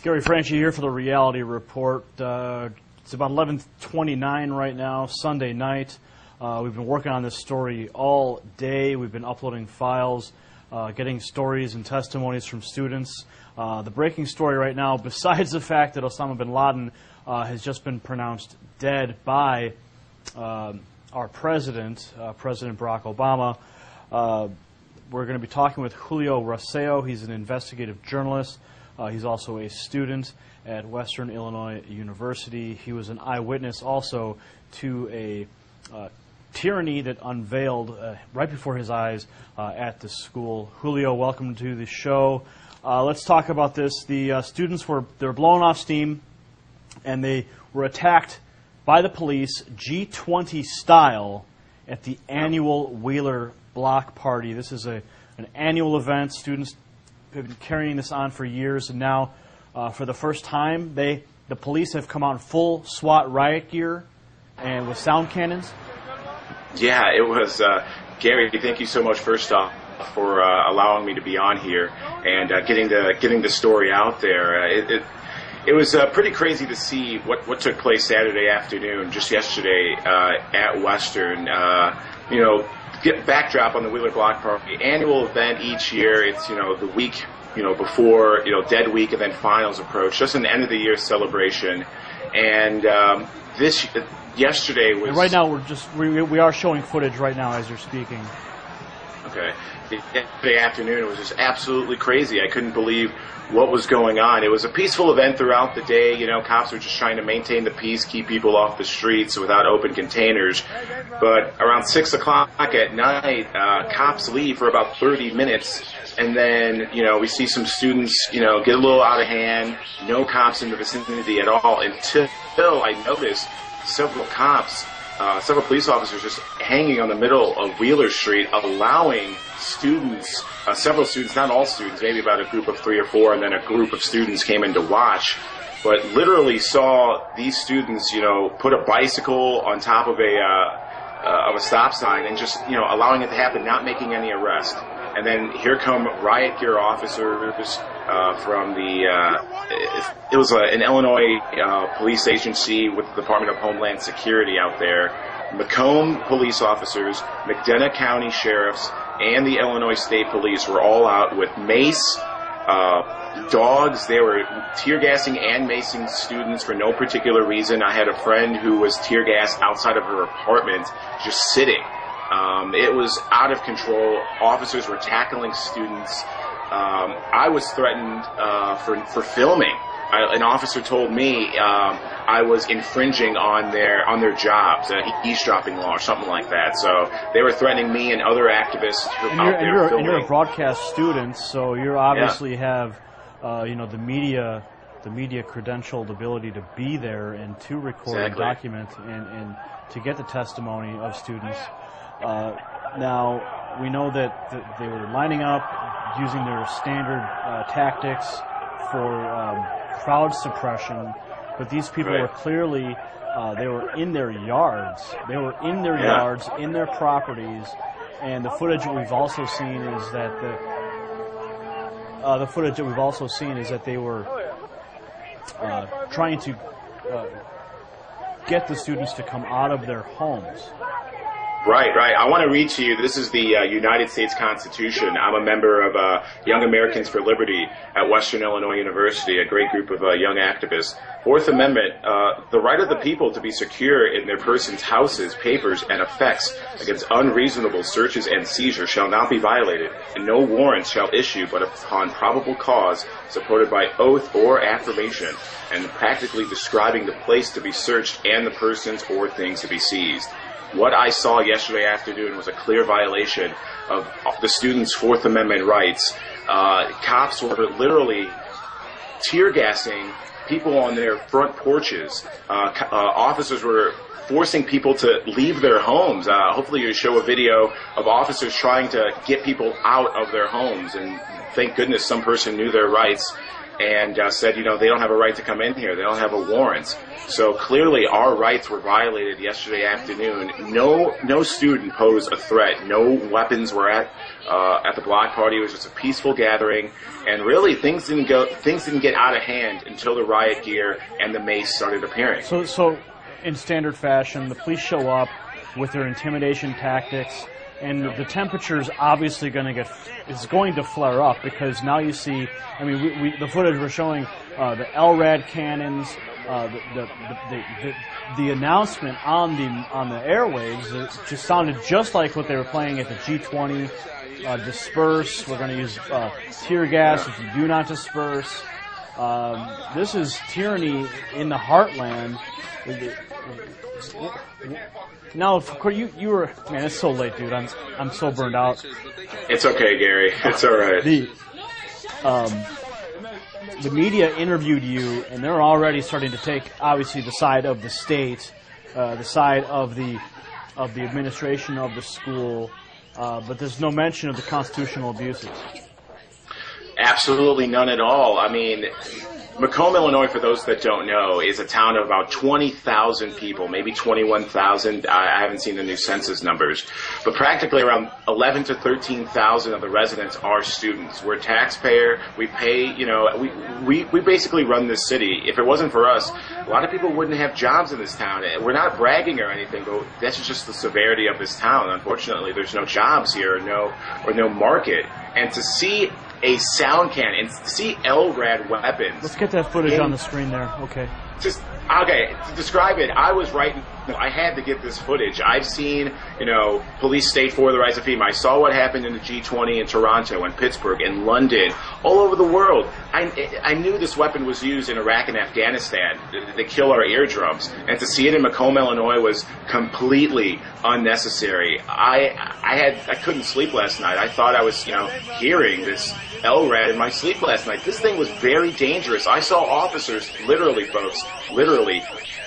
Gary Franchi here for the Reality Report. It's about 11:29 right now, Sunday night. We've been working on this story all day. We've been uploading files, getting stories and testimonies from students. The breaking story right now, besides the fact that Osama bin Laden has just been pronounced dead by our president, President Barack Obama, we're going to be talking with Julio Rosselló. He's an investigative journalist. He's also a student at Western Illinois University. He was an eyewitness also to a tyranny that unveiled right before his eyes at the school. Julio, welcome to the show. Let's talk about this. The students were blowing off steam, and they were attacked by the police G20 style at the annual Wheeler Block Party. This is an annual event. Students have been carrying this on for years, and now for the first time the police have come out in full SWAT riot gear and with sound cannons. Yeah, it was Gary, thank you so much first off for allowing me to be on here and getting the story out there. It was pretty crazy to see what took place Saturday afternoon, just yesterday at Western. Backdrop on the Wheeler Block Party, annual event each year. It's the week before Dead Week and then finals approach, just an end of the year celebration. And yesterday was. And right now we are showing footage right now as you're speaking. Okay. Yesterday afternoon, it was just absolutely crazy. I couldn't believe what was going on. It was a peaceful event throughout the day. Cops were just trying to maintain the peace, keep people off the streets without open containers. But around 6 o'clock at night, cops leave for about 30 minutes. And then, we see some students, get a little out of hand. No cops in the vicinity at all until I noticed several police officers just hanging on the middle of Wheeler Street, allowing students, several students, not all students, maybe about a group of 3 or 4, and then a group of students came in to watch, but literally saw these students, put a bicycle on top of a stop sign and just, allowing it to happen, not making any arrest. And then here come riot gear officers from it was an Illinois police agency with the Department of Homeland Security out there. Macomb police officers, McDonough County sheriffs, and the Illinois State Police were all out with mace, dogs. They were tear gassing and macing students for no particular reason. I had a friend who was tear gassed outside of her apartment, just sitting. It was out of control. Officers were tackling students. I was threatened for filming. An officer told me I was infringing on their jobs, eavesdropping law or something like that. So they were threatening me and other activists out there filming. And you're a broadcast student, so you obviously have the media credentialed ability to be there and to record and document and to get the testimony of students. Now, we know that they were lining up, using their standard tactics for crowd suppression, but these people were clearly, they were in their yards. They were in their yards, in their properties, and the footage that we've also seen is that they were trying to get the students to come out of their homes. Right. I want to read to you, this is the United States Constitution. I'm a member of Young Americans for Liberty at Western Illinois University, a great group of young activists. Fourth Amendment, the right of the people to be secure in their persons, houses, papers, and effects against unreasonable searches and seizures shall not be violated, and no warrants shall issue but upon probable cause, supported by oath or affirmation, and practically describing the place to be searched and the persons or things to be seized. What I saw yesterday afternoon was a clear violation of the students' Fourth Amendment rights. Cops were literally tear gassing people on their front porches. Officers were forcing people to leave their homes. Hopefully you show a video of officers trying to get people out of their homes, and thank goodness some person knew their rights. and said, they don't have a right to come in here. They don't have a warrant. So clearly our rights were violated yesterday afternoon. No student posed a threat. No weapons were at the block party. It was just a peaceful gathering, and really things didn't get out of hand until the riot gear and the mace started appearing. So in standard fashion, the police show up with their intimidation tactics, and the temperature's obviously going to flare up, because now you see, the footage we're showing, the LRAD cannons, the announcement on the airwaves, it just sounded just like what they were playing at the G20. Disperse. We're going to use tear gas if you do not disperse. This is tyranny in the heartland. Now, of course, you were, man, it's so late, dude. I'm so burned out. It's okay, Gary. It's all right. The media interviewed you, and they're already starting to take, obviously, the side of the state, the side of the administration of the school, but there's no mention of the constitutional abuses. Absolutely none at all. Macomb, Illinois, for those that don't know, is a town of about 20,000 people, maybe 21,000. I haven't seen the new census numbers. But practically around 11 to 13,000 of the residents are students. We're a taxpayer. We pay, we basically run this city. If it wasn't for us, a lot of people wouldn't have jobs in this town. We're not bragging or anything, but that's just the severity of this town. Unfortunately, there's no jobs here or no market. And to see a sound cannon and to see LRAD weapons. Let's get that footage on the screen there. Okay. To describe it, I had to get this footage. I've seen, police state for the rise of FEMA. I saw what happened in the G20 in Toronto and Pittsburgh and London, all over the world. I knew this weapon was used in Iraq and Afghanistan to kill our eardrums, and to see it in Macomb, Illinois was completely unnecessary. I couldn't sleep last night. I thought I was, hearing this LRAD in my sleep last night. This thing was very dangerous. I saw officers, literally, folks,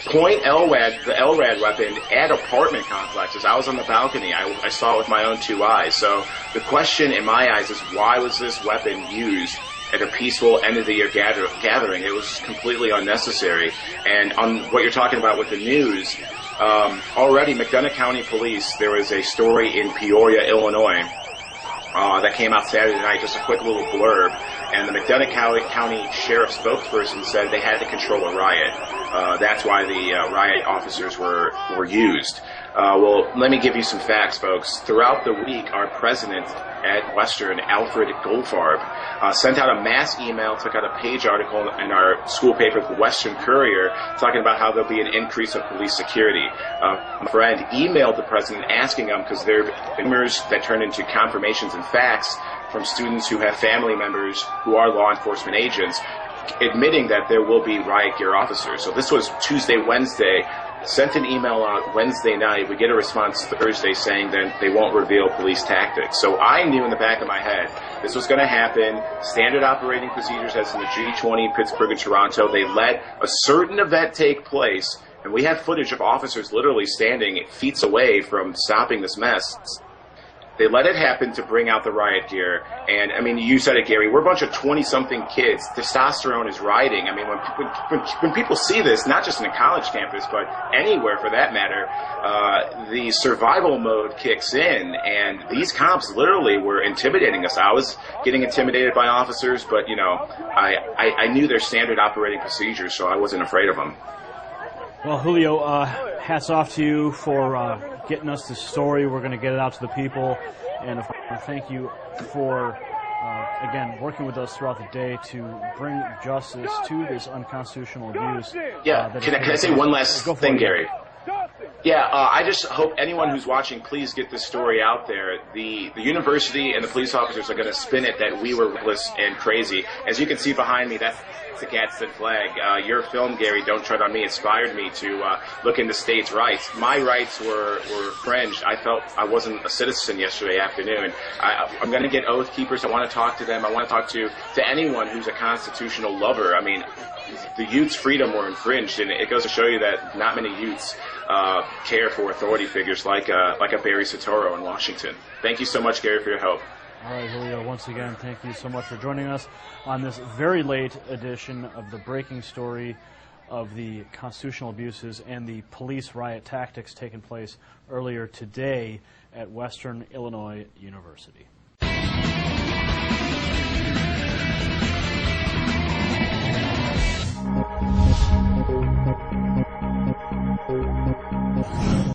point the LRAD weapon at apartment complexes. I was on the balcony. I saw it with my own two eyes. So the question in my eyes is, why was this weapon used at a peaceful end-of-the-year gathering? It was completely unnecessary. And on what you're talking about with the news, already McDonough County Police, there was a story in Peoria, Illinois, that came out Saturday night, just a quick little blurb, and the McDonough County Sheriff's spokesperson said they had to control a riot. That's why the riot officers were used. Well, let me give you some facts, folks. Throughout the week, our president at Western, Alfred Goldfarb, sent out a mass email, took out a page article in our school paper, the Western Courier, talking about how there'll be an increase of police security. My friend emailed the president asking him, because there are rumors that turn into confirmations and facts from students who have family members who are law enforcement agents, admitting that there will be riot gear officers. So this was Tuesday, Wednesday. Sent an email out Wednesday night. We get a response Thursday saying that they won't reveal police tactics. So I knew in the back of my head this was going to happen. Standard operating procedures as in the G20, Pittsburgh, and Toronto. They let a certain event take place, and we have footage of officers literally standing feet away from stopping this mess. They let it happen to bring out the riot gear. And, you said it, Gary, we're a bunch of 20-something kids. Testosterone is riding. When people see this, not just in a college campus, but anywhere for that matter, the survival mode kicks in. And these cops literally were intimidating us. I was getting intimidated by officers, but, I knew their standard operating procedures, so I wasn't afraid of them. Well, Julio, hats off to you for getting us this story. We're going to get it out to the people. And thank you for, again, working with us throughout the day to bring justice to this unconstitutional abuse. Yeah, can I say one last thing, Gary? Yeah, I just hope anyone who's watching, please get this story out there. The university and the police officers are going to spin it that we were reckless and crazy. As you can see behind me, that's the Gadsden flag. Your film, Gary, Don't Tread on Me, inspired me to look into states' rights. My rights were infringed. I felt I wasn't a citizen yesterday afternoon. I'm going to get Oath Keepers. I want to talk to them. I want to talk to anyone who's a constitutional lover. The youth's freedom were infringed, and it goes to show you that not many youths care for authority figures like a Barry Soetoro in Washington. Thank you so much, Gary, for your help. All right, Julio, once again, thank you so much for joining us on this very late edition of the breaking story of the constitutional abuses and the police riot tactics taking place earlier today at Western Illinois University.